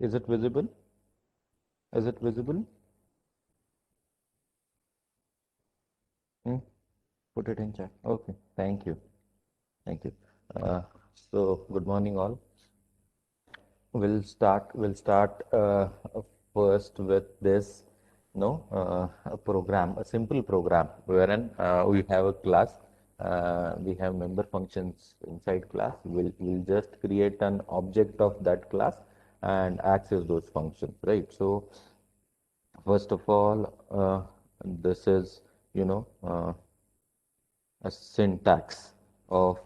Is it visible? Is it visible? Hmm? Put it in chat. Okay, thank you. Thank you. Uh, so, good morning, all. We'll start first with this, a program, a simple program, wherein we have a class. We have member functions inside class. We'll just create an object of that class and access those functions, right? So, first of all, this is, you know, a syntax of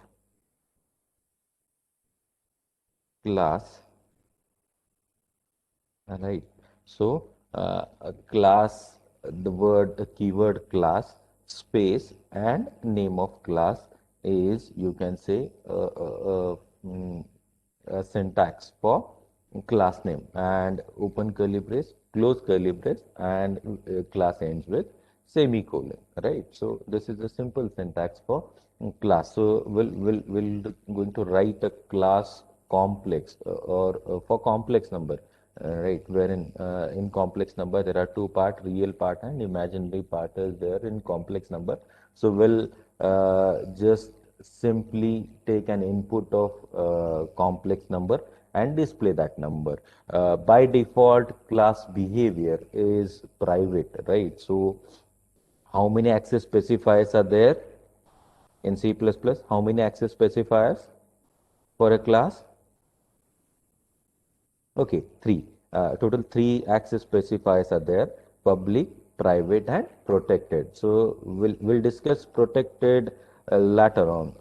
class. Right. So, a class, the keyword class, space, and name of class is, you can say, mm, a syntax for class name, and open curly brace, close curly brace, and class ends with semicolon, right? So, this is a simple syntax for class. So, we'll going to write a class complex or for complex number, right, wherein in complex number there are two part, real part and imaginary part is there in complex number. So we'll just simply take an input of complex number and display that number. By default, class behavior is private, right? So how many access specifiers are there in C++? How many access specifiers for a class? Okay, three. Total three access specifiers are there: public, private, and protected. So we'll discuss protected later on.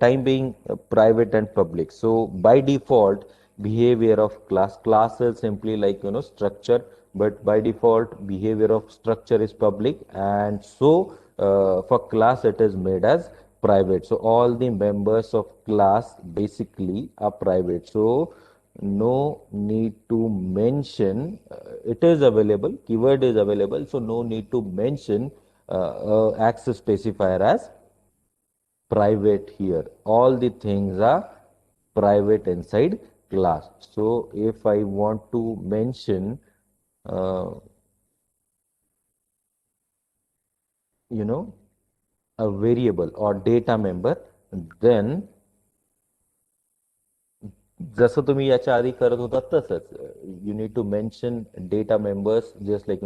Time being private and public. So by default, behavior of class is simply like structure, but by default behavior of structure is public, and so for class it is made as private. So all the members of class basically are private. So no need to mention, it is available, keyword is available, so no need to mention access specifier as private here. All the things are private inside class. So if I want to mention, uh, you know, a variable or data member, then जसं तुम्ही याच्या आधी करत होता तसंच you need to mention data members just like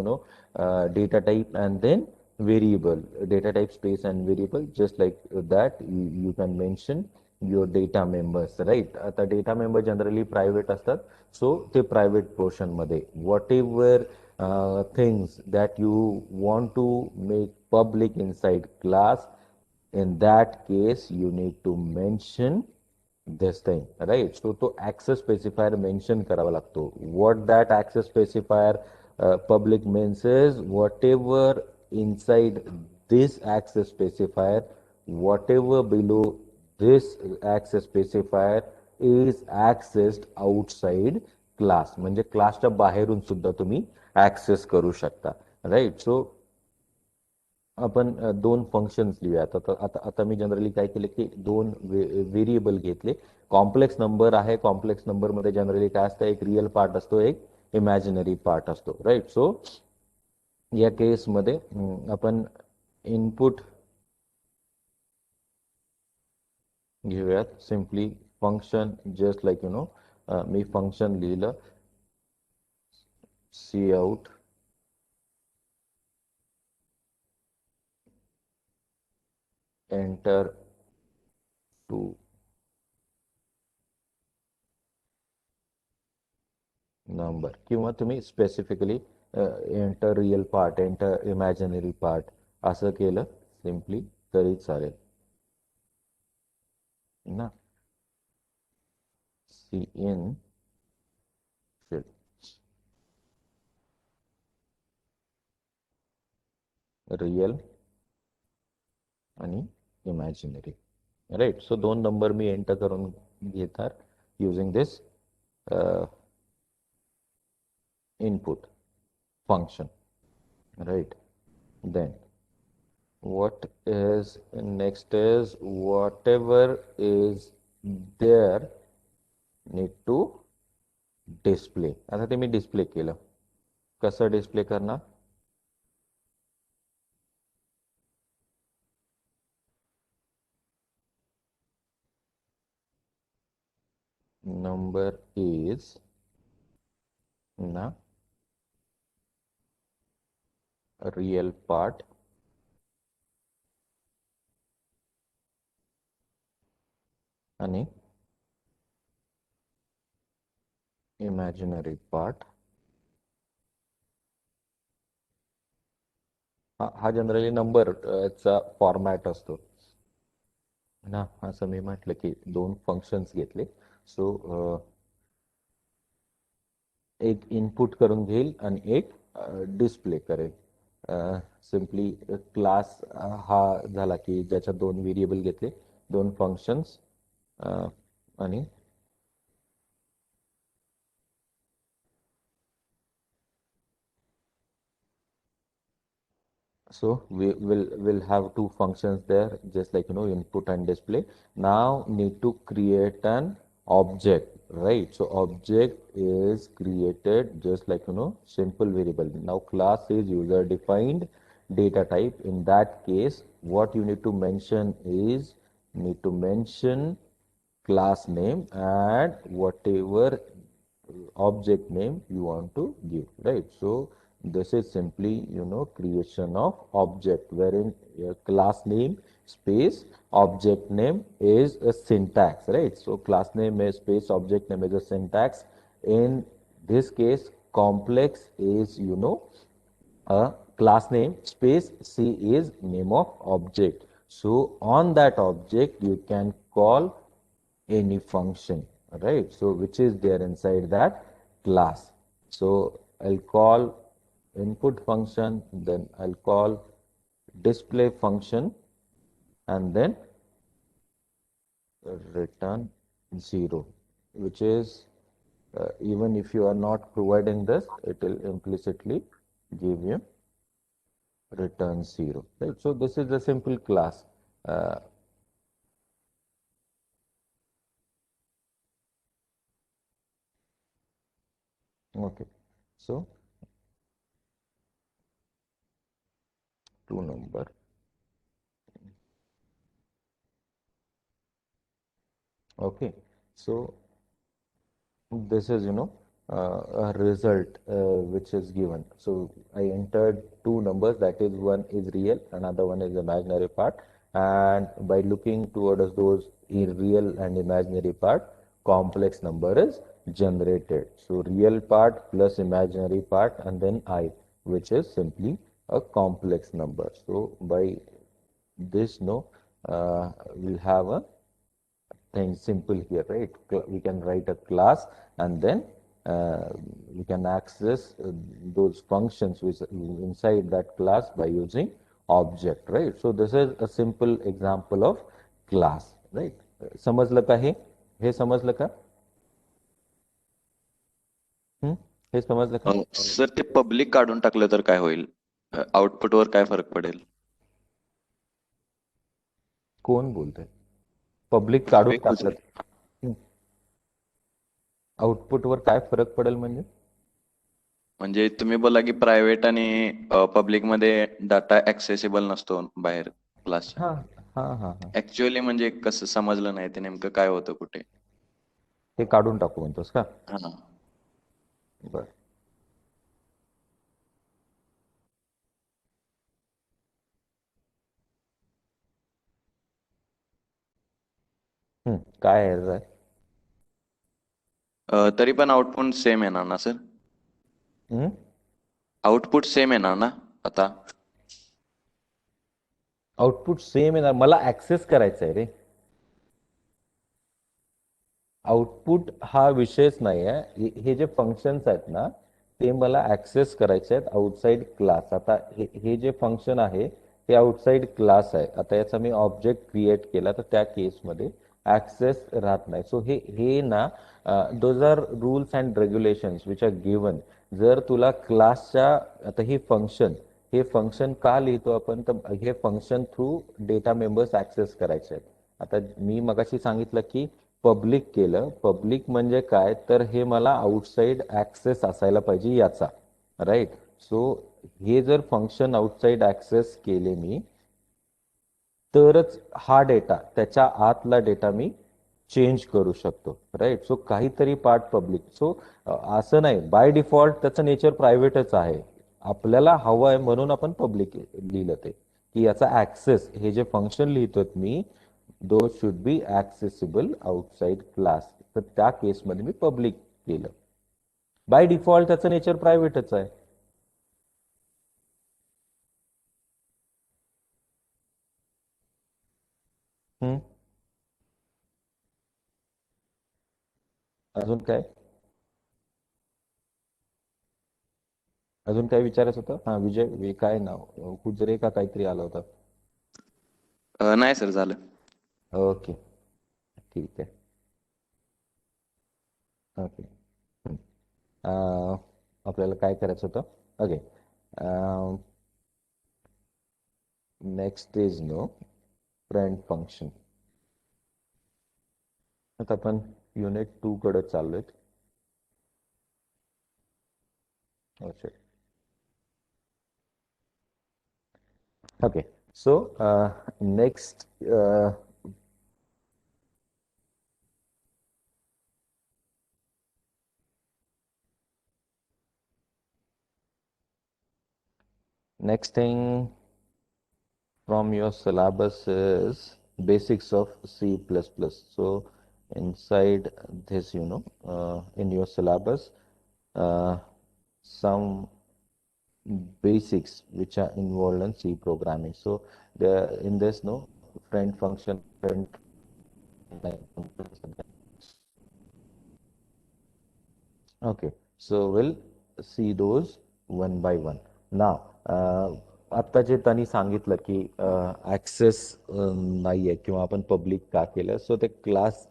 data type and then variable, data type space and variable, just like that you can mention your data members, right? आता data member generally private असतात, so ते private portion मध्ये whatever things that you want to make public inside class, in that case you need to mention this thing, right? So to access specifier mention करावा लागतो. What that access specifier public means is whatever inside this access specifier, whatever below this access specifier is accessed outside class. म्हणजे क्लासच्या बाहेरून सुद्धा तुम्ही access करू शकता, right? सो आपण दोन फंक्शन्स लिहूयात. आता आता आता मी जनरली काय केले की दोन व्हेरिएबल घेतले. कॉम्प्लेक्स नंबर आहे, कॉम्प्लेक्स नंबर मध्ये जनरली काय असतं, एक रिअल पार्ट असतो, एक इमॅजिनरी पार्ट असतो, राईट? सो या केसमध्ये आपण इनपुट घेऊयात. सिम्पली फंक्शन जस्ट लाईक मी फंक्शन लिहिलं सी आउट एंटर टू नंबर, किंवा तुम्ही specifically enter real part, enter imaginary part असं केलं सिम्पली तरी चालेल ना. सी इन रिअल आणि इमॅजिनरी, राईट? सो दोन नंबर मी एंटर करून घेणार using this input function, right? Then what is next is whatever is there need to display. आता ते मी डिस्प्ले केलं. कसं डिस्प्ले करणार? number is ना real part आणि imaginary part. हा जनरली नंबर चा फॉर्मॅट असतो ना. असं मी म्हटलं की दोन फंक्शन्स घेतले. सो एक इनपुट करून घेईल आणि एक डिस्प्ले करेल. सिम्पली क्लास हा झाला की ज्याच्यात दोन व्हेरिएबल घेतले, दोन फंक्शन्स आणि so we'll have two functions there, just like input and display. Now need to create an object, right? So object is created just like simple variable. Now class is user defined data type. In that case, what you need to mention is need to mention class name and whatever object name you want to give, right? So this is simply creation of object, wherein class name space object name is a syntax, right? So class name is space object name is a syntax. In this case, complex is a class name space C is name of object. So on that object you can call any function, right? So which is there inside that class. So I'll call input function, then I'll call display function, and then return 0, which is even if you are not providing this, it will implicitly give you return 0, right? So this is a simple class. Okay, so to number. Okay, so this is a result which is given. So I entered two numbers, that is one is real, another one is imaginary part, and by looking towards those real and imaginary part, complex number is generated. So real part plus imaginary part and then I, which is simply a complex number. So by this we'll have a thing simple here, right? We can write a class and then we can access those functions which inside that class by using object, right? So this is a simple example of class, right? समजलं का हे समजलं का? हे समजलं का? Sir ते public काढून टाकलं तर काय होईल? आउटपुटवर काय फरक पडेल? कोण बोलतंय? पब्लिक काढून विवेकच टाकलं. आउटपुटवर काय फरक पडेल म्हणजे? म्हणजे तुम्ही बोला की प्रायव्हेट आणि पब्लिक मध्ये डाटा ऍक्सेसिबल नसतो बाहेर क्लासच्या. हा हा हा हा ऍक्च्युअली म्हणजे कसं समजलं नाही ते नेमकं काय होतं कुठे? हे काढून टाकू म्हणतोस का? हा. बर. काय error आहे? तरी पण आउटपुट सेम येणार ना सर? आउटपुट सेम येणार ना आता? आउटपुट सेम येणार. मला ऍक्सेस करायचं आहे रे. आउटपुट हा विषयच नाही आहे. हे जे फंक्शन्स आहेत ना ते मला ऍक्सेस करायचे आहेत आउटसाइड क्लास. आता हे जे फंक्शन आहे ते आउटसाइड क्लास आहे. आता याचा मी ऑब्जेक्ट क्रिएट केला तर त्या केसमध्ये ऍक्सेस राहत नाही. सो हे ना those are rules and regulations which are given. जर तुला क्लासच्या आता हे फंक्शन का लिहितो आपण तर हे function through data members access करायचे आहेत. आता मी मगाशी सांगितलं की पब्लिक केलं. पब्लिक म्हणजे काय, तर हे मला आउटसाइड ऍक्सेस असायला पाहिजे याचा, राईट. सो हे जर फंक्शन आउटसाइड ऍक्सेस केले मी, तरच हा डेटा, त्याच्या आतला डेटा मी चेंज करू शकतो, राईट. सो काहीतरी पार्ट पब्लिक. सो असं नाही, बाय डिफॉल्ट त्याचं नेचर प्रायव्हेटच आहे. आपल्याला हवं आहे म्हणून आपण पब्लिक लिहिलं ते, की याचा ऍक्सेस, हे जे फंक्शन लिहितो मी, दो should be accessible outside class. तर त्या केसमध्ये मी पब्लिक केलं. बाय डिफॉल्ट त्याचं नेचर प्रायव्हेटच आहे. हम्म. अजून काय, अजून काय विचारायचं होतं? हा, विजय, काय नाव, कुजरे का काहीतरी आला होता. नाही सर, झालं. ओके, ठीक आहे. ओके. आपल्याला काय करायचं होतं? Okay. Next is no friend function. आता आपण युनिट 2 कडे चाललोय. Okay. Okay, so next, next thing from your syllabus is basics of C++. So inside this, in your syllabus, uh, some basics which are involved in C programming. So there in this, no, friend function, friend. Okay, so we'll see those one by one. Now, आता जे त्यांनी सांगितलं की access नाहीये किंवा आपण public का केलं, सो ते क्लास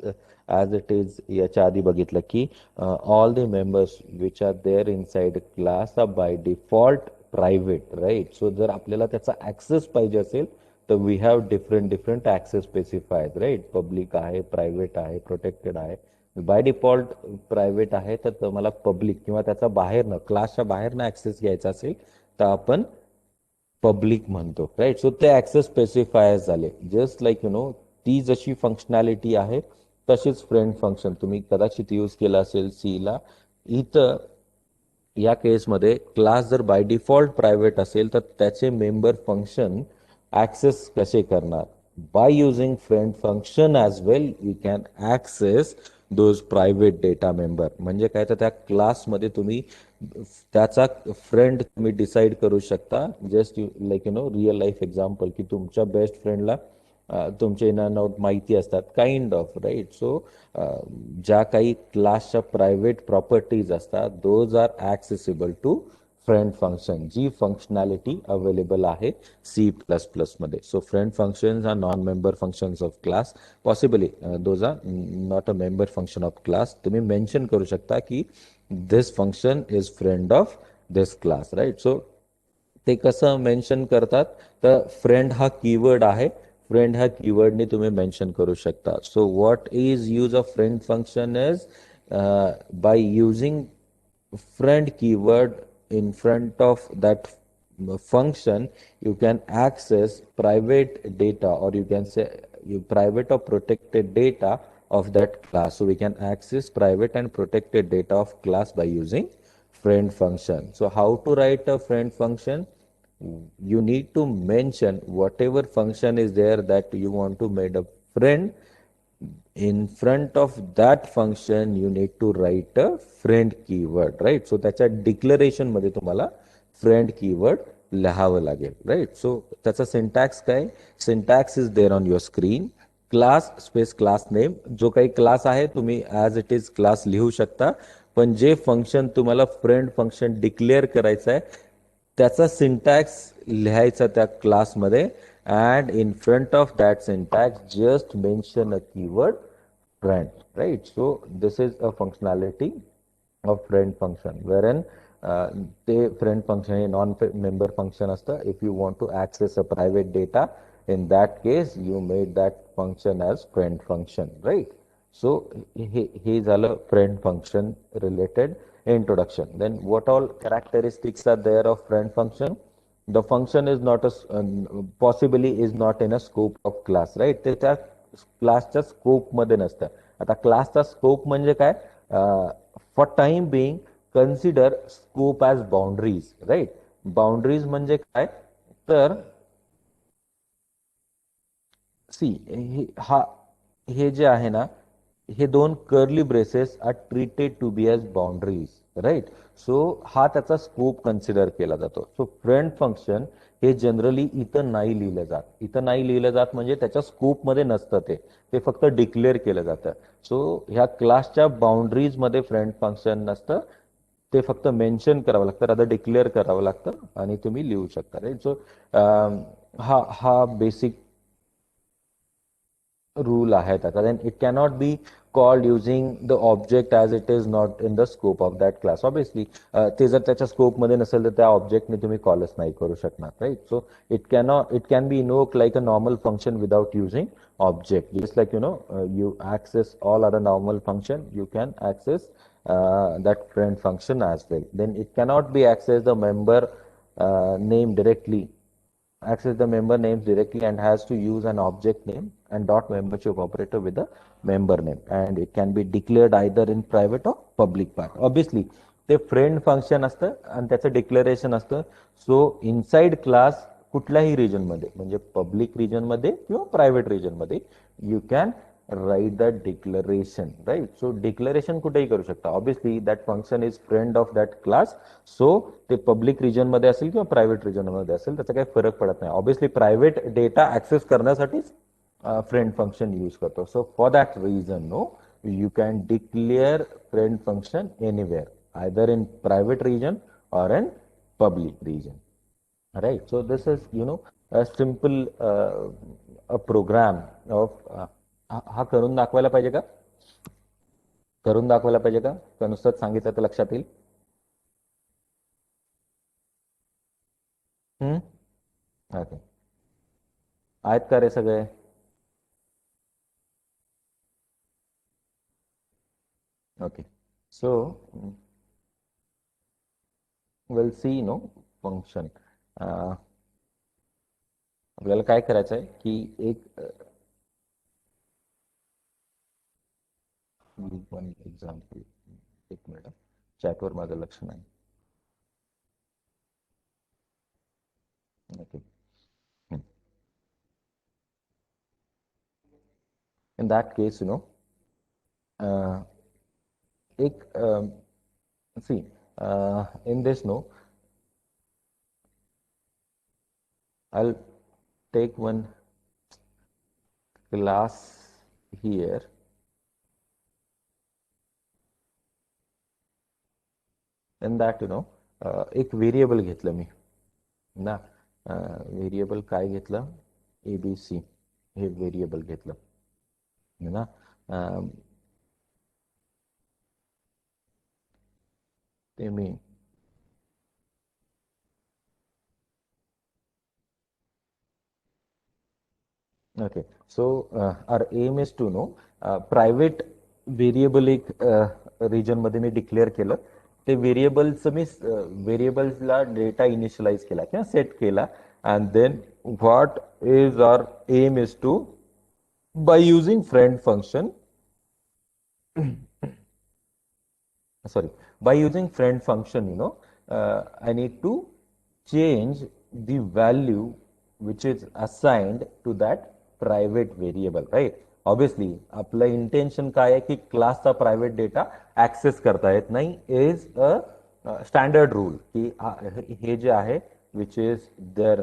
ॲज इट इज याच्या आधी बघितलं की all the members which are there inside class are by default private, right. So जर आपल्याला त्याचा ऍक्सेस पाहिजे असेल तर we have different different access specified, right. Public आहे, प्रायव्हेट आहे, प्रोटेक्टेड आहे. बाय डिफॉल्ट प्रायव्हेट आहे, तर तुम्हाला पब्लिक किंवा त्याचा बाहेरनं, क्लासच्या बाहेरनं ऍक्सेस घ्यायचा असेल तर आपण पब्लिक म्हणतो, राईट. सो ते ऍक्सेस स्पेसिफायर झाले. जस्ट लाईक ती जशी फंक्शनॅलिटी आहे तशीच फ्रेंड फंक्शन तुम्ही कदाचित यूज केलं असेल सी ला. इथं या केसमध्ये क्लास जर बाय डिफॉल्ट प्रायव्हेट असेल तर त्याचे मेंबर फंक्शन ऍक्सेस कसे करणार? By using friend function as well we can access those private data member. म्हणजे काय, तर त्या क्लासमध्ये तुम्ही त्याचा फ्रेंड तुम्ही डिसाईड करू शकता. Just like real life example, की तुमच्या बेस्ट फ्रेंडला तुमचे इन अँड आउट माहिती असतात, काइंड ऑफ, राईट. सो ज्या काही क्लासच्या प्रायव्हेट प्रॉपर्टीज असतात, those are accessible to friend function, जी फंक्शनॅलिटी अवेलेबल आहे C++ मध्ये. So friend functions are non member functions of class. Possibly those are not a member function of class. तुम्ही mention करू शकता की this function is friend of this class, right. So ते कसं mention करतात, तर फ्रेंड हा कीवर्ड आहे. फ्रेंड ह्या कीवर्डने तुम्ही मेन्शन करू शकता. So what is use of friend function is by using friend keyword in front of that function, you can access private data, or you can say you private or protected data of that class. So we can access private and protected data of class by using friend function. So how to write a friend function? You need to mention whatever function is there that you want to make a friend. In front of that function you need to write a friend keyword, right. So त्याच्या declaration मध्ये तुम्हाला friend keyword लिहावं लागेल, right. सो त्याचा syntax काय? Syntax is there on your screen. Class space class name, जो काही class आहे तुम्ही ॲज इट इज क्लास लिहू शकता, पण जे फंक्शन तुम्हाला फ्रेंड फंक्शन डिक्लेअर करायचं आहे त्याचा सिंटॅक्स लिहायचा त्या क्लासमध्ये. And in front of that syntax just mention a keyword friend, right. So this is a functionality of friend function, wherein the friend function हे non member function असतं. If you want to access a private data, in that case you made that function as friend function, right. So he झालं friend function related introduction. Then what all characteristics are there of friend function? The function is not possibly is not in a scope of class, right? ते त्या क्लासच्या scope मध्ये नसतं. आता क्लासचा scope म्हणजे काय? For time being consider scope as boundaries, right? Boundaries म्हणजे काय? तर सी हे जे आहे ना, हे दोन curly braces are treated to be as boundaries, right? So हा त्याचा स्कोप कन्सिडर केला जातो. सो फ्रेंड फंक्शन हे जनरली इथं नाही लिहिलं जात. इथं नाही लिहिलं जात म्हणजे त्याच्या स्कोपमध्ये नसतं ते फक्त डिक्लेअर केलं जातं. सो ह्या क्लासच्या बाउंड्रीजमध्ये फ्रेंड फंक्शन नसतं. ते फक्त मेन्शन करावं लागतं, आता डिक्लेअर करावं लागतं आणि तुम्ही लिहू शकता, राईट? सो हा हा बेसिक rule आहे त्याचा. Then it cannot be called using the object as it is not in the scope of that class. Obviously ते जर त्याच्या स्कोप मध्ये नसेल तर त्या ऑब्जेक्टने तुम्ही कॉलच नाही करू शकणार, right? So it can be invoked like a normal function without using object. Just like you access all other normal function, you can access that friend function as well. Then it cannot be access the member name directly, access the member names directly, and has to use an object name and dot membership operator with the member name, and it can be declared either in private or public part. Obviously ते friend function असतं आणि त्याचं declaration असतं. So inside class कुठल्याही region मध्ये, म्हणजे public region मध्ये किंवा प्रायव्हेट रिजन मध्ये, you can write that declaration, right? So declaration कुठेही करू शकता. Obviously that function is friend of that class. So ते पब्लिक रिजन मध्ये असेल किंवा प्रायव्हेट रिजन मध्ये असेल, त्याचा काही फरक पडत नाही. ऑब्विसली प्रायव्हेट डेटा ऍक्सेस करण्यासाठीच friend function use करतो. So for that reason, no, you can declare friend function anywhere, either in private region or in public region, right? So this is a simple a program of हा करून दाखवायला पाहिजे का? करून दाखवायला पाहिजे का? का नुसतं सांगितलं तर लक्षात येईल? ओके, आहेत का रे सगळे? Okay, so we'll see function. आपल्याला काय करायचं आहे की एक वन एक्झाम्पल, एक मिनिट, चॅटवर माझं लक्ष नाही. ओके, इन दॅट केस एक see in this I'll take one class here. In that एक व्हेरिएबल घेतलं मी ना. व्हेरिएबल काय घेतलं? ABC हे व्हेरिएबल घेतलं ना. ते मी okay, so our aim is to know private variable एक रिजन मध्ये मी डिक्लेअर केलं. ते व्हेरिएबलचं मी व्हेरिएबल्सला डेटा इनिशियलाइज केला किंवा सेट केला. And then what is our aim is to, by using friend function, sorry, by using friend function, I need to change the value which is assigned to that private variable, right? Obviously आपलं intention काय आहे की क्लासचा private data access करता येत नाही, is a standard rule की हे जे आहे विच इज देअर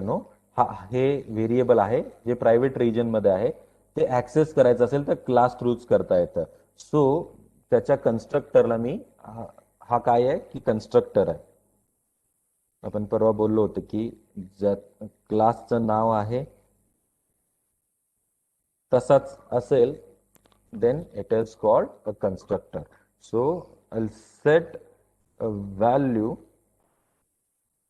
हे व्हेरिएबल आहे जे प्रायव्हेट रिजन मध्ये आहे, ते ऍक्सेस करायचं असेल तर क्लास थ्रूच करता येतं. सो त्याच्या कन्स्ट्रक्टरला मी हा काय आहे की कन्स्ट्रक्टर आहे. आपण परवा बोललो होतो की जर क्लासचं नाव आहे तसाच असेल, then it is called a constructor. So I'll set a value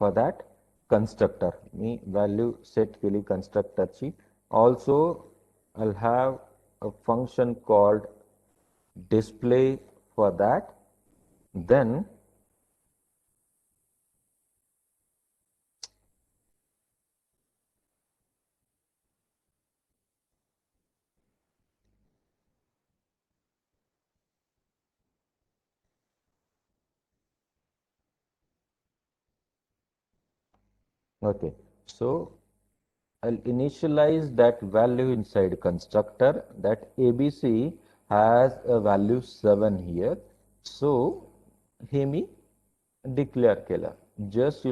for that constructor. Me value set केली constructor ची. Also I'll have a function called display for that. Then okay, so I'll initialize that value inside constructor. That ABC has a value 7 here. So हे मी declare केलं. Just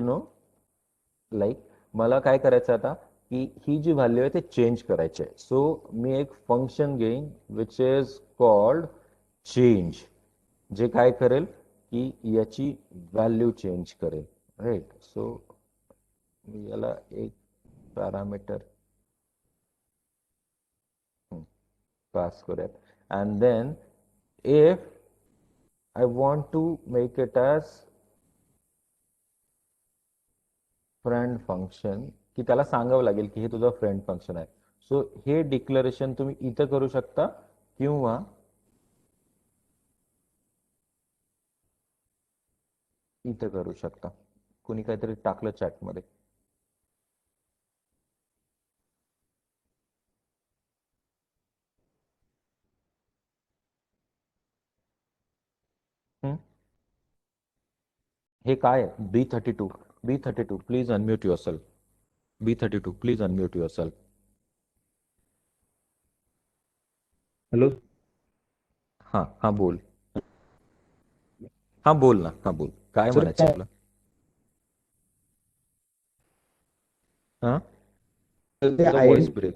like मला काय करायचं आता की ही जी व्हॅल्यू आहे ते चेंज करायची आहे. सो मी एक फंक्शन घेईन विच इज कॉल्ड चेंज, जे काय करेल की याची व्हॅल्यू चेंज करेल. राईट. सो मी याला एक पॅरामीटर पास करूयात. And then if I want to make it as friend function, की त्याला सांगावं लागेल की हे तुझं फ्रेंड फंक्शन आहे. सो हे डिक्लेरेशन तुम्ही इथं करू शकता किंवा इथं करू शकता. कोणी काहीतरी टाकलं चॅटमध्ये. हे काय आहे? B32. B32 please unmute your self. B32 please unmute your self. Hello हां हां बोल. हां बोल ना. हां बोल. काय सर म्हणायचं तुला? हां ते तुझा व्हॉइस ब्रेक.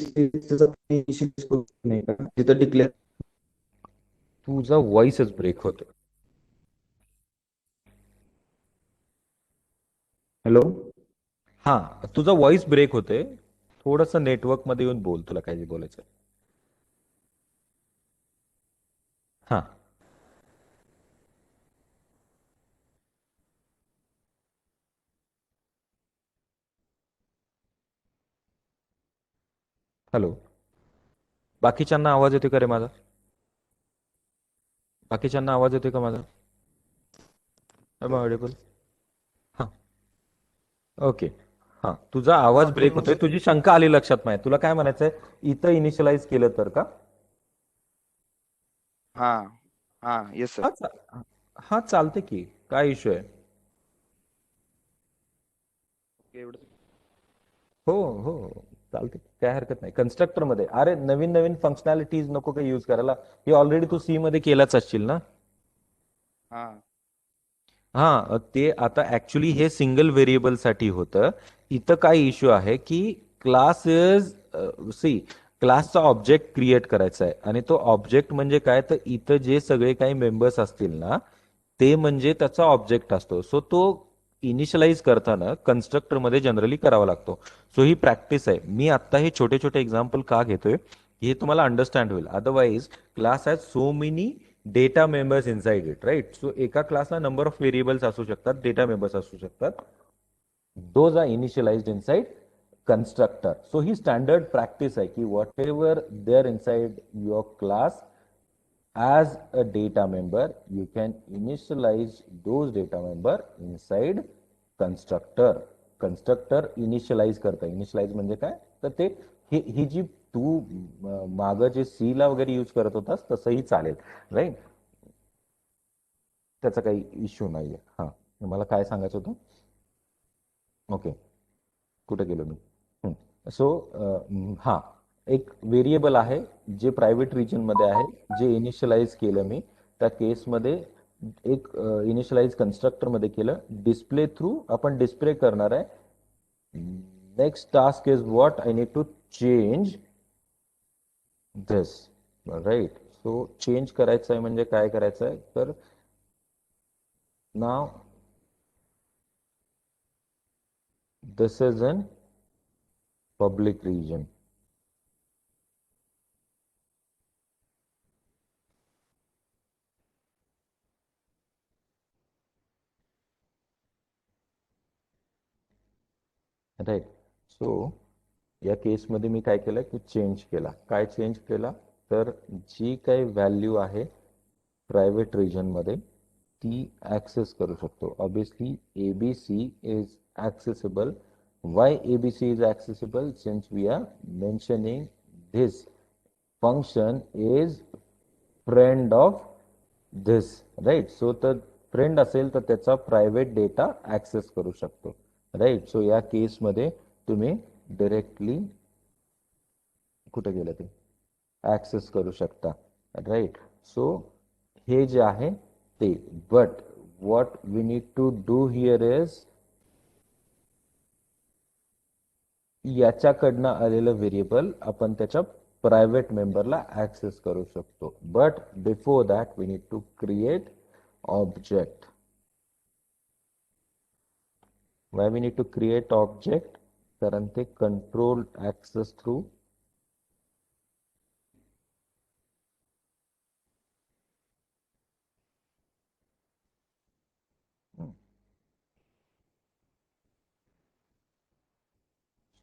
नाही का तिथं डिक्लेअर तुझा व्हॉइसच ब्रेक होतो. हॅलो हां तुझा व्हॉइस ब्रेक होते. थोडंसं नेटवर्कमध्ये येऊन बोल, तुला काय बोलायचं. हां हॅलो. बाकीच्यांना आवाज येतो का रे माझा? बाकीच्यांना आवाज येतोय का माझा? ऑडिबल. हां ओके. हां तुझा आवाज ब्रेक होतोय. तुझी शंका आली लक्षात नाही. तुला काय म्हणायचंय? इथं इनिशियलाइज केलं तर का? हा हा येस सर. हा चालते की, काय इश्यू आहे? एवढं हो हो चालते, काय हरकत नाही. कन्स्ट्रक्टर मध्ये अरे नवीन नवीन फंक्शनॅलिटीज नको काही यूज करायला. हे ऑलरेडी तू सी मध्ये केलाच असशील ना. हा हा ते आता ऍक्च्युली हे सिंगल व्हेरिएबल साठी होतं. इथं काय इश्यू आहे की क्लास इज सी क्लासचा ऑब्जेक्ट क्रिएट करायचा आहे आणि तो ऑब्जेक्ट म्हणजे काय, तर इथं जे सगळे काही मेंबर्स असतील ना ते म्हणजे त्याचा ऑब्जेक्ट असतो. सो तो इनिशियलाइज करताना कन्स्ट्रक्टर मध्ये जनरली करावा लागतो. सो ही प्रॅक्टिस आहे. मी आता हे छोटे छोटे एक्झाम्पल का घेतोय हे तुम्हाला अंडरस्टँड होईल. Otherwise class has so many data members inside it. Right. So एका क्लासला नंबर ऑफ व्हेरिएबल्स असू शकतात, डेटा मेंबर्स असू शकतात. Those are initialized inside constructor. So ही स्टँडर्ड प्रॅक्टिस आहे की whatever there inside your class as a data member, you can initialize those data member inside constructor. constructor initialize करता. initialize म्हणजे काय, तर ते ही जी तू मागं जे सी ला वगैरे यूज करत होतास तसंही चालेल. राईट. त्याचा काही इश्यू नाहीये. हां मला काय सांगायचं होतं. ओके कुठे गेलो मी. सो हां एक व्हेरिएबल आहे जे प्रायव्हेट रिजन मध्ये आहे, जे इनिशियलाइज केलं मी. त्या केसमध्ये एक इनिशियलाइज कन्स्ट्रक्टर मध्ये केलं. डिस्प्ले थ्रू आपण डिस्प्ले करणार आहे. Next task is what I need to change this. Right. So change करायचं आहे म्हणजे काय करायचं आहे, तर नाव this is in public region. Right. So या केसमध्ये मी काय केलं की चेंज केला. काय चेंज केला, तर जी काही व्हॅल्यू आहे प्रायव्हेट मध्ये ती ऍक्सेस करू शकतो. Obviously ABC is accessible. Why ABC is accessible? Since we are mentioning this function is friend of this, right? So तर फ्रेंड असेल तर त्याचा प्रायव्हेट डेटा ऍक्सेस करू शकतो, राईट? सो या केसमध्ये तुम्ही डायरेक्टली कुठे गेलं ते ऍक्सेस करू शकता, राईट? सो हे जे आहे ते, but what we need to do here is याच्याकडनं आलेलं व्हेरिएबल आपण त्याच्या प्रायव्हेट मेंबरला ऍक्सेस करू शकतो. But before that we need to create object. Why we need to create object? कारण ते control access through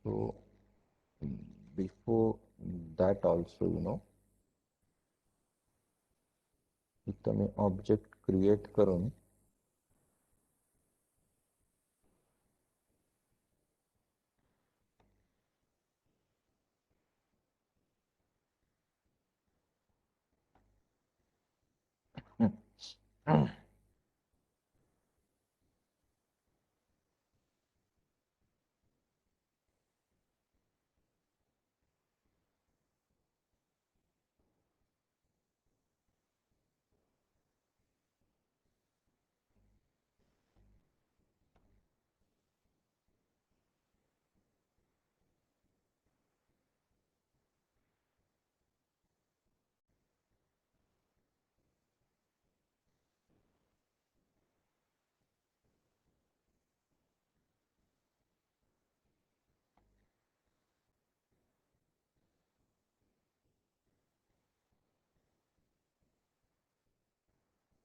so before that also, इथं मी ऑब्जेक्ट क्रिएट करून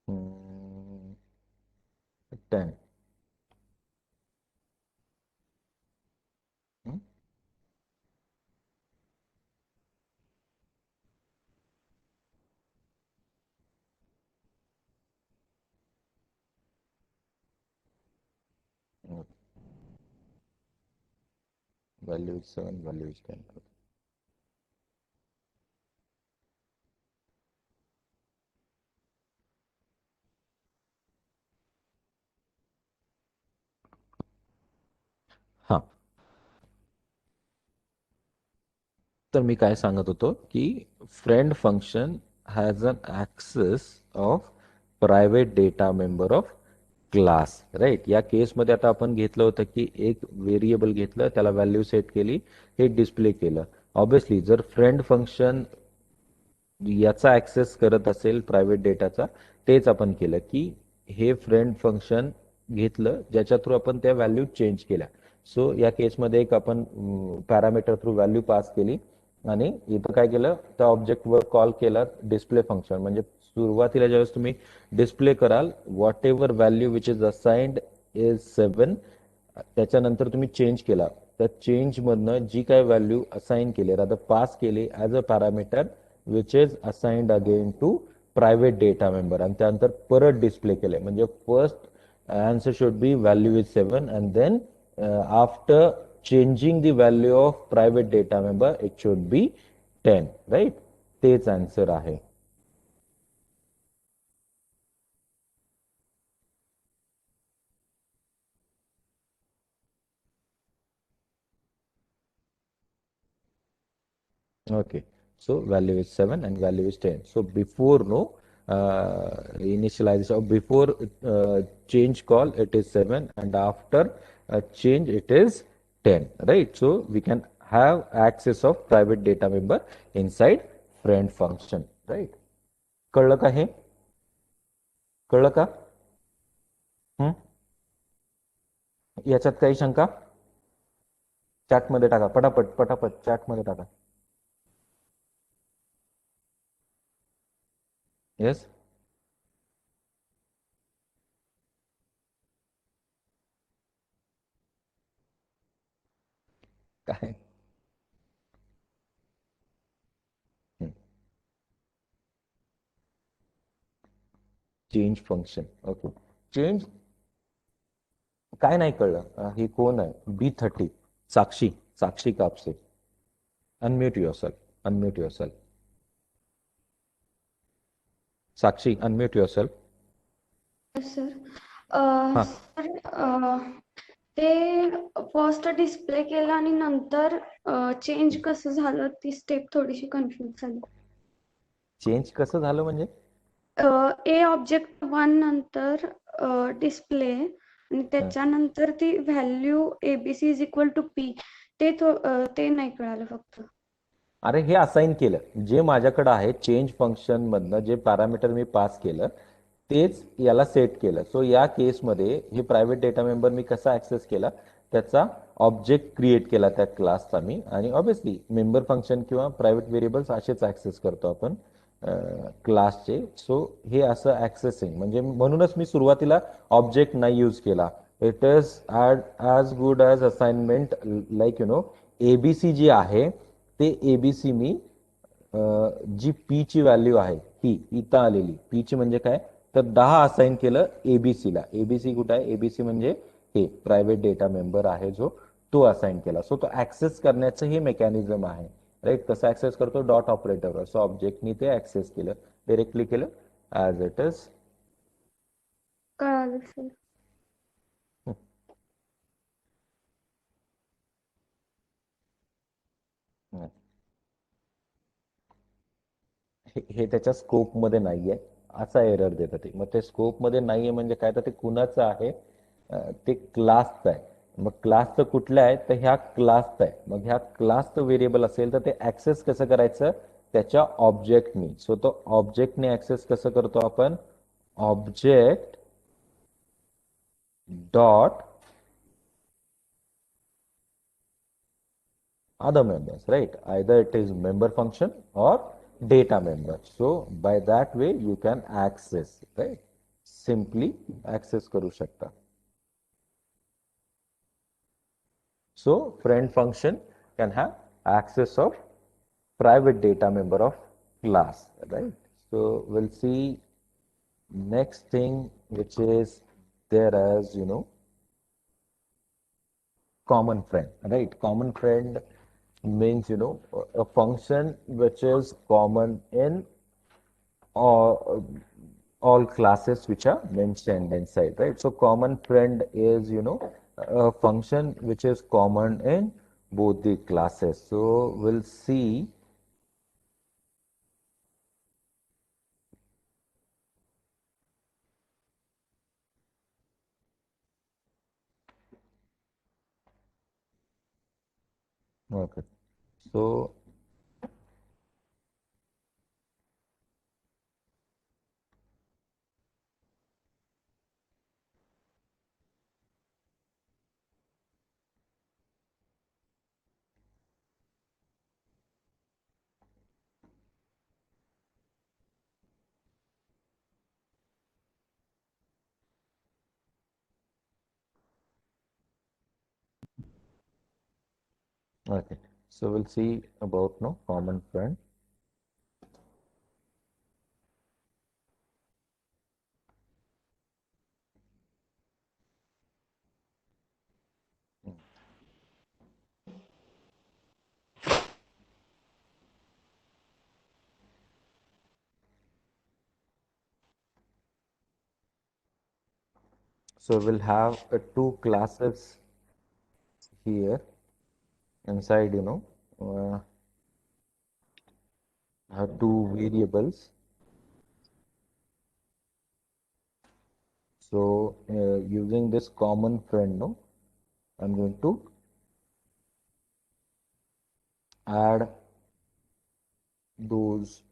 हम्म, 10. Value is 7, value is 10. हां, तर मी काय सांगत होतो की friend function has an access of private data member of class, right? या केसमध्ये आता आपण घेतलं होतं की एक व्हेरिएबल घेतलं, त्याला व्हॅल्यू सेट केली, हे डिस्प्ले केलं. ऑब्विसली जर फ्रेंड फंक्शन याचा ऍक्सेस करत असेल प्रायव्हेट डेटाचा, तेच आपण केलं की हे फ्रेंड फंक्शन घेतलं ज्याच्या थ्रू आपण त्या व्हॅल्यू चेंज केल्या. सो या केसमध्ये एक आपण पॅरामीटर थ्रू व्हॅल्यू पास केली आणि इथं काय केलं, त्या ऑब्जेक्टवर कॉल केला डिस्प्ले फंक्शन. म्हणजे सुरुवातीला ज्यावेळेस तुम्ही डिस्प्ले कराल what ever value which is assigned is 7, त्याच्यानंतर तुम्ही चेंज केला, त्या चेंज मधनं जी काय व्हॅल्यू असाइन केली, रादर पास केली as a parameter which is assigned again to private data member, आणि त्यानंतर परत डिस्प्ले केले. म्हणजे first answer should be value is 7, and then after changing the value of private data member it should be 10, right? तेच answer आहे. Okay, so value is 7 and value is 10. So before initialization, or before change call, it is 7, and after change, it is 10, right? So we can have access of private data member inside friend function, right? कळलं का हे? कळलं का? हं? याच्यात काही शंका? चॅटमध्ये टाका, पटापट पटापट चॅटमध्ये टाका. येस? काय? हं. Change function. ओके, चेंज काय नाही कळलं. हे कोण आहे? B30 Sakshi, Sakshi Kapse. Unmute yourself, unmute yourself. Sakshi, unmute yourself. Sir हां. ते फर्स्ट डिस्प्ले केलं आणि नंतर चेंज कसं झालं ती स्टेप थोडीशी कन्फ्युज झाली. चेंज कसं झालं म्हणजे? ए ऑब्जेक्ट 1 नंतर डिस्प्ले आणि त्याच्यानंतर ती value ABC is equal to P ते नाही कळालं फक्त. अरे हे असाइन केलं, जे माझ्याकडे आहे चेंज फंक्शन मधनं जे पॅरामीटर मी पास केलं तेच याला सेट केलं. सो या केसमध्ये हे प्रायव्हेट डेटा मेंबर मी कसा ऍक्सेस केला, त्याचा ऑब्जेक्ट क्रिएट केला त्या क्लासचा मी. आणि ऑब्व्हियसली मेंबर फंक्शन किंवा प्रायव्हेट व्हेरिएबल्स असेच ऍक्सेस करतो आपण क्लासचे. सो हे असं ऍक्सेसिंग म्हणजे म्हणूनच मी सुरुवातीला ऑब्जेक्ट नाही यूज केला. It is as good as assignment. Like ABC जी आहे ते ABC मी जी P ची व्हॅल्यू आहे P इथं आलेली, P ची म्हणजे काय तर 10 असाइन केलं ABC ला. ABC कुठं आहे? ABC म्हणजे हे प्रायव्हेट डेटा मेंबर आहे जो तो असाइन केला. सो तो ऍक्सेस करण्याचं हे मेकॅनिझम आहे, राईट. कसं ऍक्सेस करतो? डॉट ऑपरेटरवर. सो ऑब्जेक्टनी ते ऍक्सेस केलं, डायरेक्टली केलं ॲज इट इज. कळालं सर. हे त्याच्या स्कोपमध्ये नाहीये, असा एरर देतं ते. मग ते स्कोपमध्ये नाहीये म्हणजे काय तर ते कुणाचं आहे? ते क्लासचं आहे. मग क्लासचं कुठलं आहे? तर ह्या क्लासचं आहे. मग ह्या क्लासचं व्हेरिएबल असेल तर ते ऍक्सेस कसं करायचं? त्याच्या ऑब्जेक्टनी. सो तो ऑब्जेक्टने ऍक्सेस कसं करतो आपण? Object dot other members, right? Either it is member function or data member. So by that way you can access, right? Simply access करू शकता. So friend function can have access of private data member of class, right? So we'll see next thing which is there as common friend, right? Common friend means a function which is common in all, all classes which are mentioned inside, right? So common friend is a function which is common in both the classes. So we'll see okay. So okay, so we'll see about common friend. So we'll have two classes here inside, two variables. So using this common friend, I'm going to add those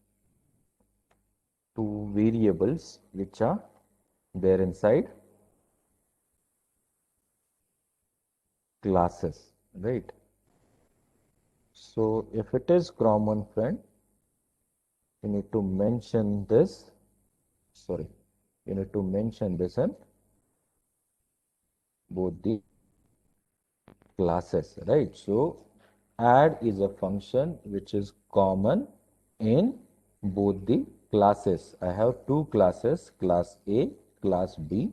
two variables which are there inside classes, right? So if it is common friend, you need to mention this, you need to mention this in both the classes, right? So add is a function which is common in both the classes. I have two classes, class A, class B.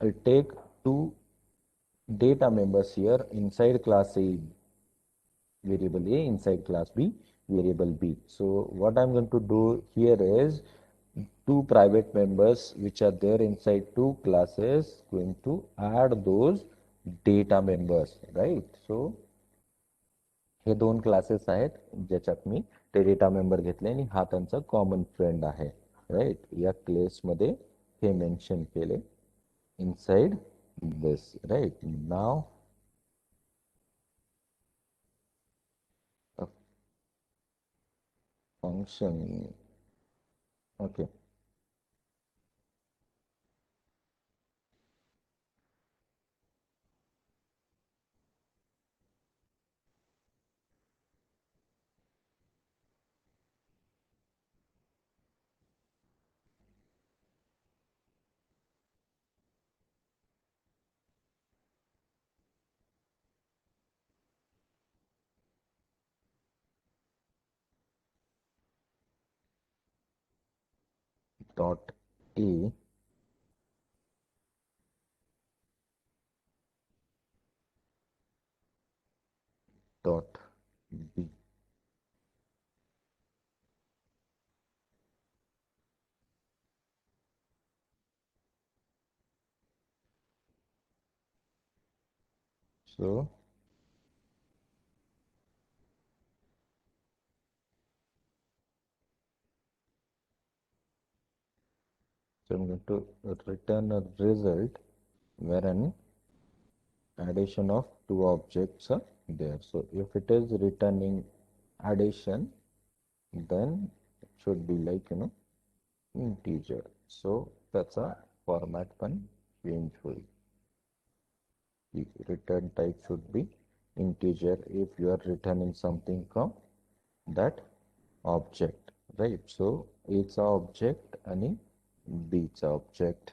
I'll take two data members here inside class A variable A, inside class B variable B. So what I'm going to do here is two private members which are there inside two classes, going to add those data members, right? So हे दोन classes आहेत ज्याच्यात मी ते data member घेतले आणि हा त्यांचा common friend आहे, राईट? या केसमध्ये हे मेन्शन केले इनसाइड दिस, राईट? नाव function, okay. Dot A dot B. So I'm going to return a result where an addition of two objects are there. So if it is returning addition, then it should be like, integer. So that's a format पण change होईल. The return type should be integer if you are returning something from that object, right? So A चा object आणि B चा object.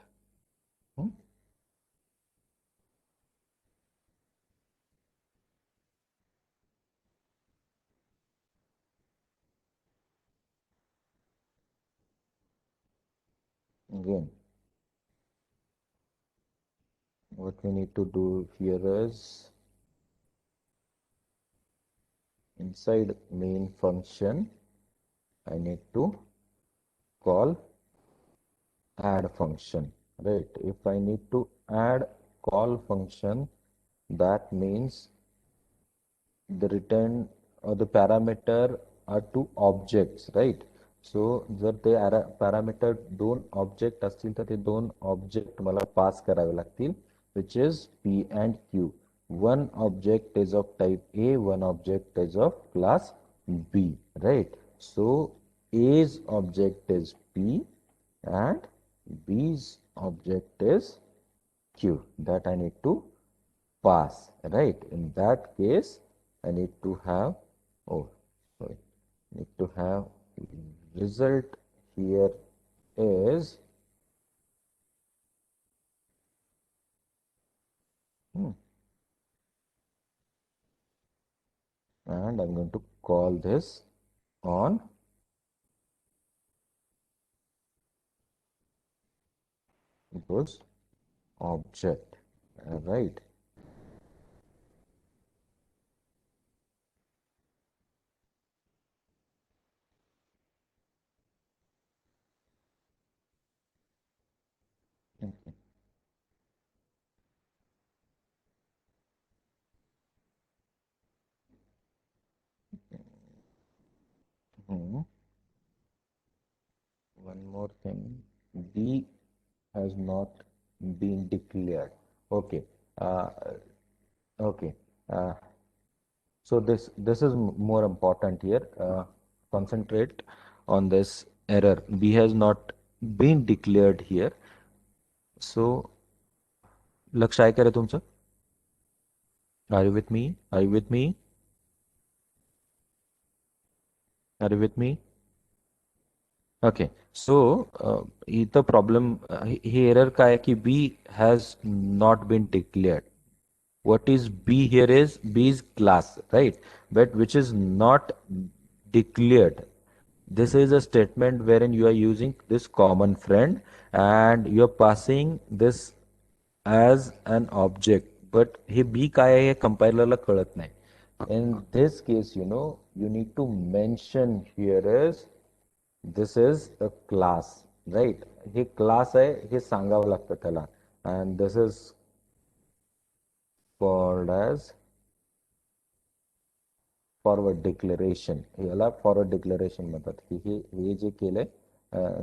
Again, what we need to do here is inside main function, I need to call add function, right? If I need to add call function, that means the return or the parameter are two objects, right? So जर ते parameter दोन object असतील तर ते दोन object मला pass करावे लागतील, which is P and Q. One object is of type A, one object is of class B, right? So A's object is P and B's object is Q that I need to pass, right? In that case, I need to have, need to have result here is and I'm going to call this on those object, right? Okay. One more thing, B has not been declared. Okay. Okay. So this is more important here. Concentrate on this error. B has not been declared here. So लक्ष आहे का रे तुमचं? Are you with me? Are you with me? Are you with me? Okay. So the problem here error का है कि B has not been declared. What is B here is B is class, right? But which is not declared. This is a statement wherein you are using this common friend and you are passing this as an object. But हे B काय आहे हे compilerला कळत नाही. In this case, you need to mention here is this is a class, right? Hey class आहे हे सांगावं लागतं त्याला. And this is called as forward declaration. याला फॉरवर्ड डिक्लेरेशन म्हणतात की हे जे केलंय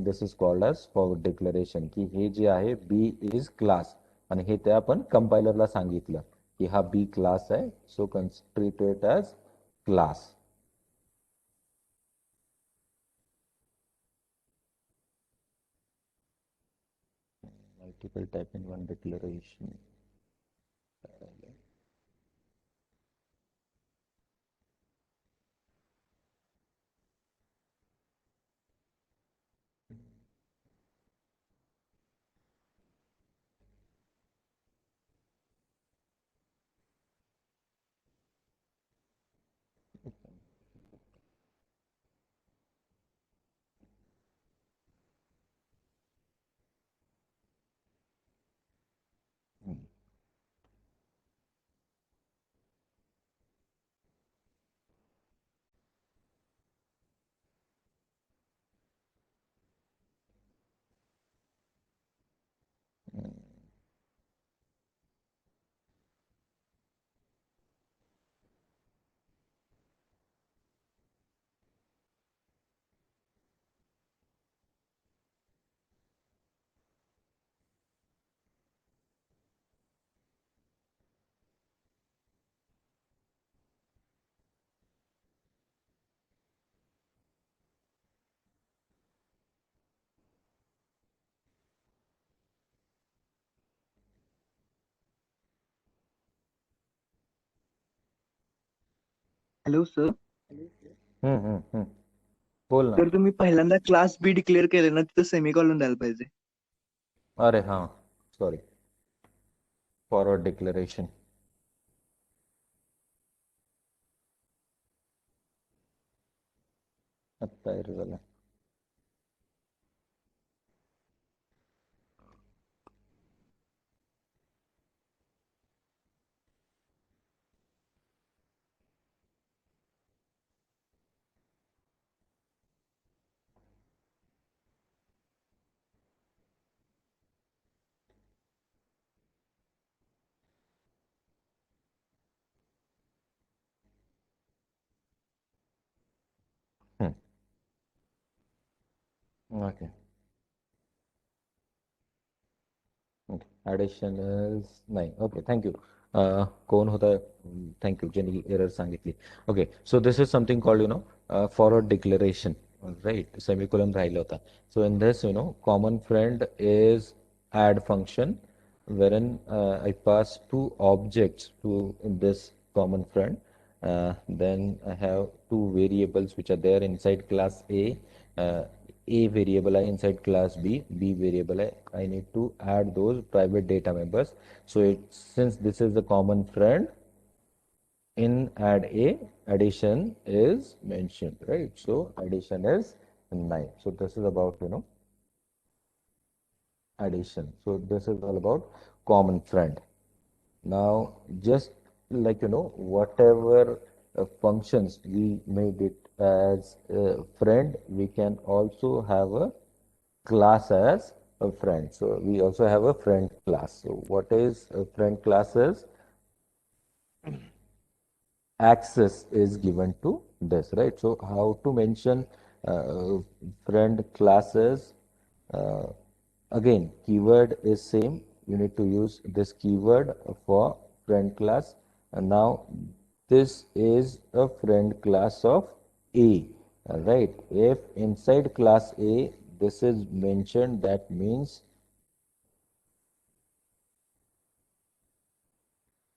this is called as forward declaration की हे जे आहे बी इज क्लास आणि हे ते आपण कंपायलरला सांगितलं की हा बी क्लास आहे so treat it as class. Multiple type in one declaration. Hello sir. बोल ना. तर तुम्ही पहिल्यांदा क्लास बी डिक्लेअर केले ना तिथं सेमिकॉलन द्यायला पाहिजे. अरे हां सॉरी फॉरवर्ड डिक्लेरेशन. आत्ता error झाला. Okay. Addition is नाही. Okay, thank you. कोण होता? Thank you. ज्यांनी error सांगितली. Okay, so this is something called forward declaration, right? Semicolon राहिला होता. So in this common friend is add function wherein I pass two objects to this common friend. Then I have two variables which are there inside class A. A variable I inside class B variable I need to add those private data members. So since this is the common friend, in add A, addition is mentioned, right? So addition is 9. So this is about, addition. So this is all about common friend. Now, just like, whatever functions we made it as a friend, we can also have a class as a friend. So we also have a friend class. So what is a friend class is? Access is given to this, right? So how to mention friend classes? Again, keyword is same. You need to use this keyword for friend class. And now this is a friend class of A, right? If inside class A, this is mentioned, that means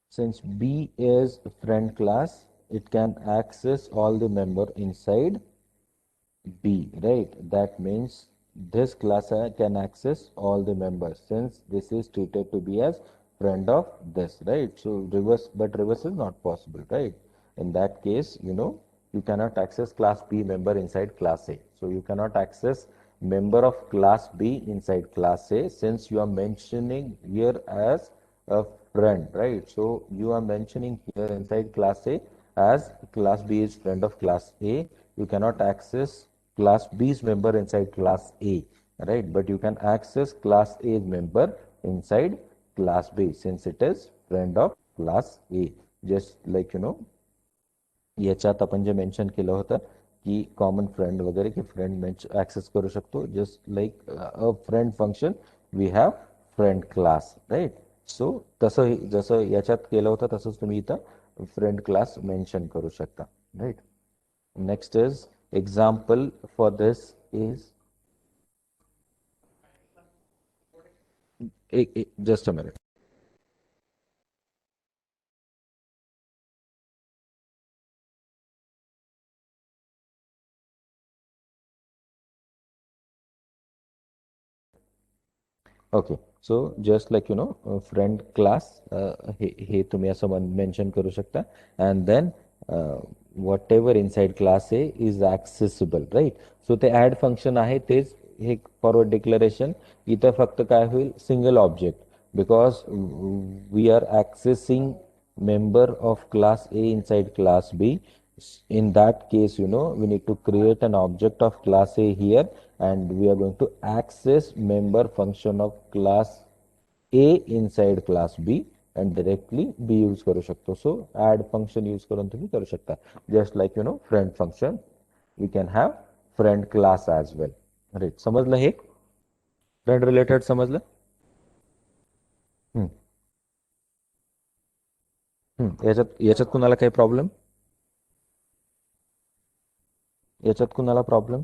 since B is friend class, it can access all the member inside B, right? That means this class can access all the members since this is treated to be as friend of this, right? So reverse, but reverse is not possible, right? In that case, you cannot access class B member inside class A. So you cannot access member of class B inside class A, since you are mentioning here as a friend, right? So you are mentioning here inside class A as class B is friend of class A. You cannot access class B's member inside class A, right? But you can access class A's member inside class B, since it is friend of class A. Just like याच्यात आपण जे mention केलं होतं की common friend वगैरे की friend access करू शकतो, just like a friend function we have friend class, right? So तसं जसं याच्यात केलं होतं तसंच तुम्ही इथं फ्रेंड क्लास मेन्शन करू शकता, right? Next is example for this is just a minute. Okay, so just like friend class हे तुम्ही असं मेन्शन करू शकता, and then whatever inside class A is accessible, right? So ते add function आहे तेच हे फॉरवर्ड डिक्लरेशन. इथं फक्त काय होईल, single object, because we are accessing member of class A inside class B. In that case, we need to create an object of class A here, and we are going to access member function of class A inside class B and directly B use करू शकतो. So add function use करून तुम्ही करू शकता. Just like friend function, we can have friend class as well. Right? समजलं हे? Friend related समजलं? याच्यात कुणाला काही प्रॉब्लेम? याच्यात कुणाला problem?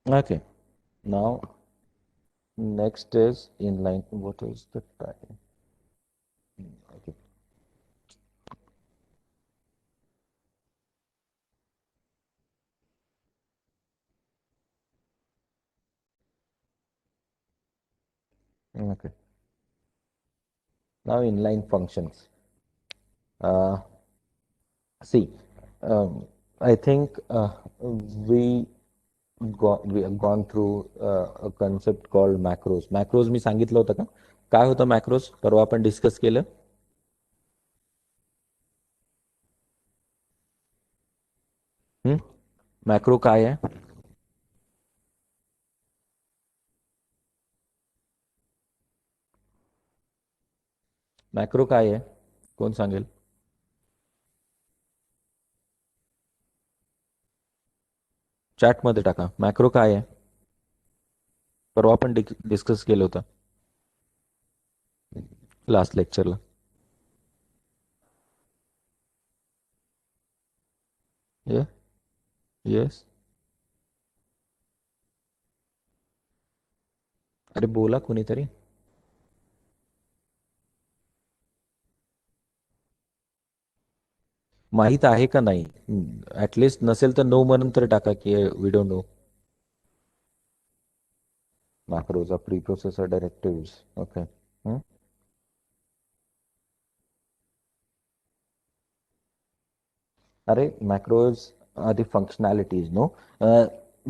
Okay. Now next is inline. What is the time? Okay. Okay. Now inline functions. See, I think we have gone through a concept called macros. Macros मी सांगितलं होतं का? काय होतं macros? परवा आपण डिस्कस केलं. मॅक्रो काय आहे? मॅक्रो काय आहे? कोण सांगेल? चॅटमध्ये टाका. मॅक्रो काय आहे? परवा आपण डिस्कस केलं होतं लास्ट लेक्चरला. येस. अरे बोला कोणीतरी. माहित आहे का नाही? ऍटलिस्ट नसेल तर नो म्हणून तर टाका की we don't know. Macros are preprocessor directives. Okay. अरे macros are the functionalities, no?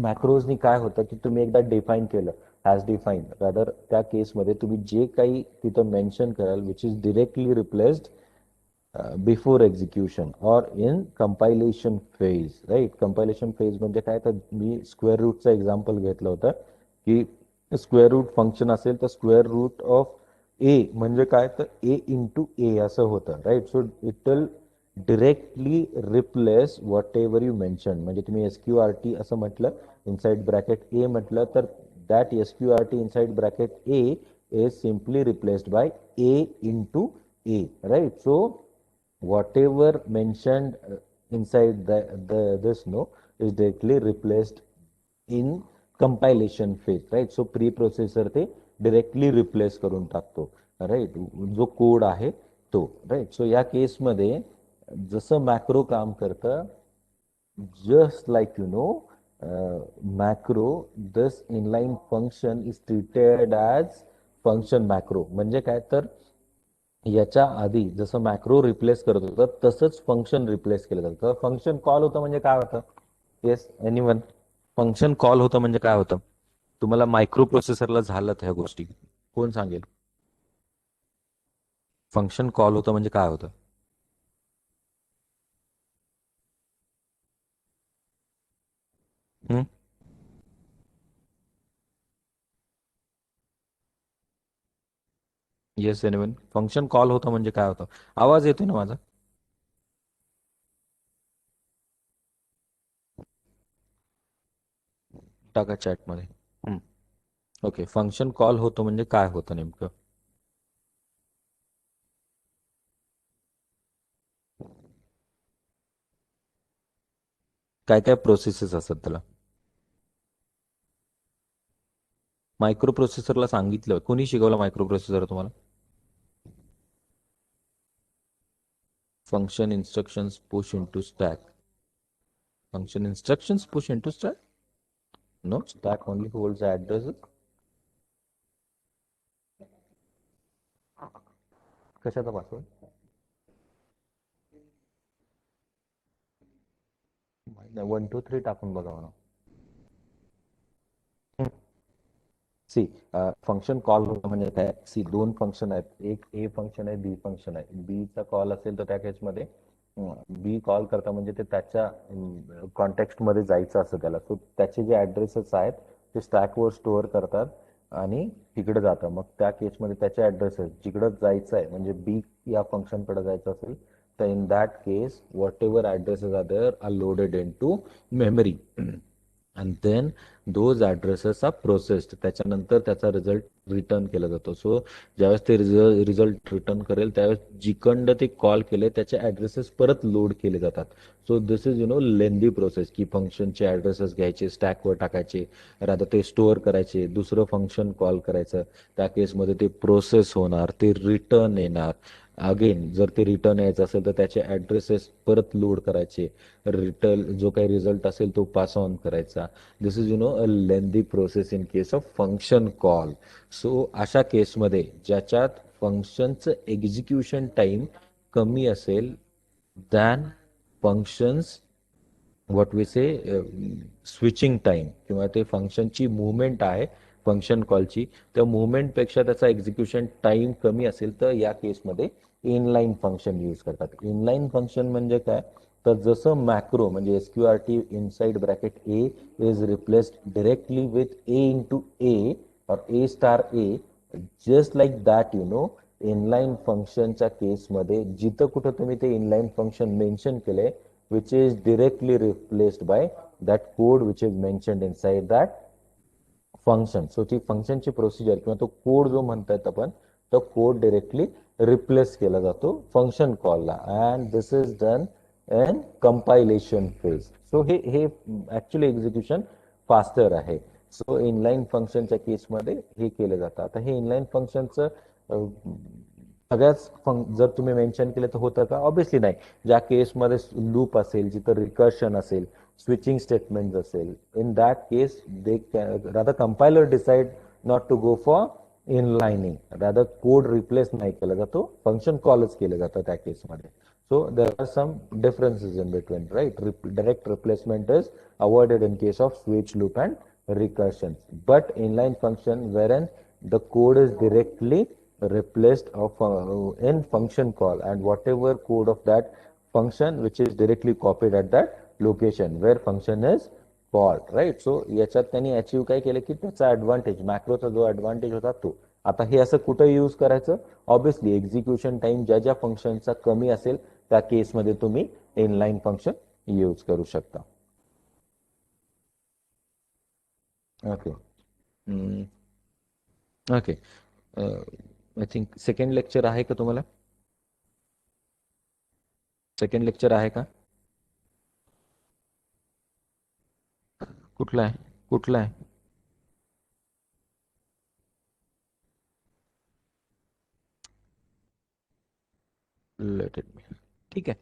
मॅक्रोजनी काय होतं की तुम्ही एकदा डिफाईन केलं, हॅज डिफाईन रादर, त्या केसमध्ये तुम्ही जे काही तिथं मेन्शन कराल which is directly replaced before execution और in compilation phase, right? Compilation phase म्हणजे काय, तर मी स्क्वेअर रूटचं एक्झाम्पल घेतलं होतं की स्क्वेअर रूट फंक्शन असेल तर स्क्वेअर रूट ऑफ ए म्हणजे काय, तर ए इंटू ए असं होतं, right? So it will directly replace whatever you mention. म्हणजे तुम्ही SQRT असं म्हटलं इनसाइड ब्रॅकेट ए म्हटलं तर that SQRT inside bracket A is simply replaced by a into a, right? So whatever mentioned inside this is directly replaced in compilation phase, right? So preprocessor ते directly replace करून टाकतो, right? जो code आहे तो, right? So या केसमध्ये जसं macro काम करतं, just like macro, this inline function is treated as function macro. म्हणजे काय तर याच्या आधी जसं मॅक्रो रिप्लेस करत होतं तसंच फंक्शन रिप्लेस केलं जातं. फंक्शन कॉल होतं म्हणजे काय होतं? Yes anyone? फंक्शन कॉल होतं म्हणजे काय होतं? तुम्हाला मायक्रो प्रोसेसरला झालं ह्या गोष्टी, कोण सांगेल? फंक्शन कॉल होतं म्हणजे काय होतं? Hmm? Yes anyone? Function call होतं म्हणजे काय होतं? आवाज येतोय ना माझा? टाका चॅटमध्ये. ओके, फंक्शन कॉल होतं म्हणजे काय होतं नेमकं? काय काय प्रोसेसेस असतात त्याला? मायक्रो प्रोसेसरला सांगितलं, कोणी शिकवलं मायक्रो प्रोसेसर तुम्हाला? Function instructions push into stack. Function instructions push into stack? No, stack only holds the addresses. कशाचा पासवर्ड? 1 2 3 टाकून बघा म्हणा. सी फंक्शन कॉल होतं म्हणजे काय? सी दोन फंक्शन आहेत, एक ए फंक्शन आहे, बी फंक्शन आहे. बी चा कॉल असेल तर त्या केसमध्ये बी कॉल करता म्हणजे ते त्याच्या कॉन्टेक्स्ट मध्ये जायचं असं त्याला. सो त्याचे जे ऍड्रेसेस आहेत ते स्टॅकवर स्टोअर करतात आणि तिकडे जातं. मग त्या केसमध्ये त्याचे ऍड्रेसेस जिकडं जायचं आहे म्हणजे बी या फंक्शनकडे जायचं असेल तर in that case whatever addresses are there are loaded into memory and then those addresses are processed. त्याच्यानंतर त्याचा रिझल्ट रिटर्न केला जातो. सो ज्यावेळेस ते रिझल्ट रिटर्न करेल त्यावेळेस जिकडं ते कॉल केले त्याचे ऍड्रेसेस परत लोड केले जातात. So this is lengthy process की फंक्शनचे ऍड्रेसेस घ्यायचे, स्टॅकवर टाकायचे, राधा ते स्टोअर करायचे, दुसरं फंक्शन कॉल करायचं, त्या केसमध्ये ते प्रोसेस होणार, ते रिटर्न येणार. अगेन जर ते रिटर्न यायचं असेल तर त्याचे ऍड्रेसेस परत लोड करायचे, रिटर्न जो काही रिझल्ट असेल तो पास ऑन करायचा. This is a lengthy process in case of function call. So अशा केसमध्ये ज्याच्यात फंक्शनचं एक्झिक्युशन टाइम कमी असेल than functions what we say switching time किंवा ते फंक्शनची मुवमेंट आहे फंक्शन कॉलची, त्या मुवमेंटपेक्षा त्याचा एक्झिक्युशन टाइम कमी असेल तर या केसमध्ये इनलाईन फंक्शन यूज करतात. इनलाईन फंक्शन म्हणजे काय? तर जसं मॅक्रो म्हणजे SQRT inside bracket A is replaced directly with A into A और A star A, just like that inline फंक्शनच्या केसमध्ये जिथं कुठं तुम्ही ते इनलाईन फंक्शन मेन्शन केलंय which is directly replaced by that code which is mentioned inside that function. So ती फंक्शनची प्रोसिजर किंवा तो कोड जो म्हणतात आपण तो कोड डायरेक्टली रिप्लेस केला जातो फंक्शन कॉलला and this is done in compilation phase. So हे हे ऍक्च्युली एक्झिक्युशन फास्टर आहे. सो इनलाईन फंक्शनच्या केसमध्ये हे केलं जातं. आता हे इनलाईन फंक्शनचं सगळ्याच जर तुम्ही मेन्शन केलं तर होतं का? ऑब्विसली नाही. ज्या केसमध्ये लूप असेल, जिथं रिकर्शन असेल, स्विचिंग स्टेटमेंट असेल, in that case they rather compiler decide not to go for inlining, rather code replace नाही केला जातो, फंक्शन कॉलच केलं जातं त्या केसमध्ये. So there are some differences in between, right? Direct replacement is avoided in case of switch loop and recursions, but inline function wherein the code is directly replaced in function call and whatever code of that function which is directly copied at that location where function is called, right? So याच्यात त्यांनी achieve काय केलं की त्याचा advantage, मॅक्रोचा जो advantage होता तो. आता हे असं कुठं यूज करायचं? ऑब्विसली एक्झिक्युशन टाइम ज्या ज्या फंक्शनचा कमी असेल त्या केसमध्ये तुम्ही इनलाईन फंक्शन यूज करू शकता. Okay okay. I think second lecture आहे का तुम्हाला? सेकंड लेक्चर आहे का? कुठला आहे? कुठला आहे? लेट इट मी. ठीक आहे.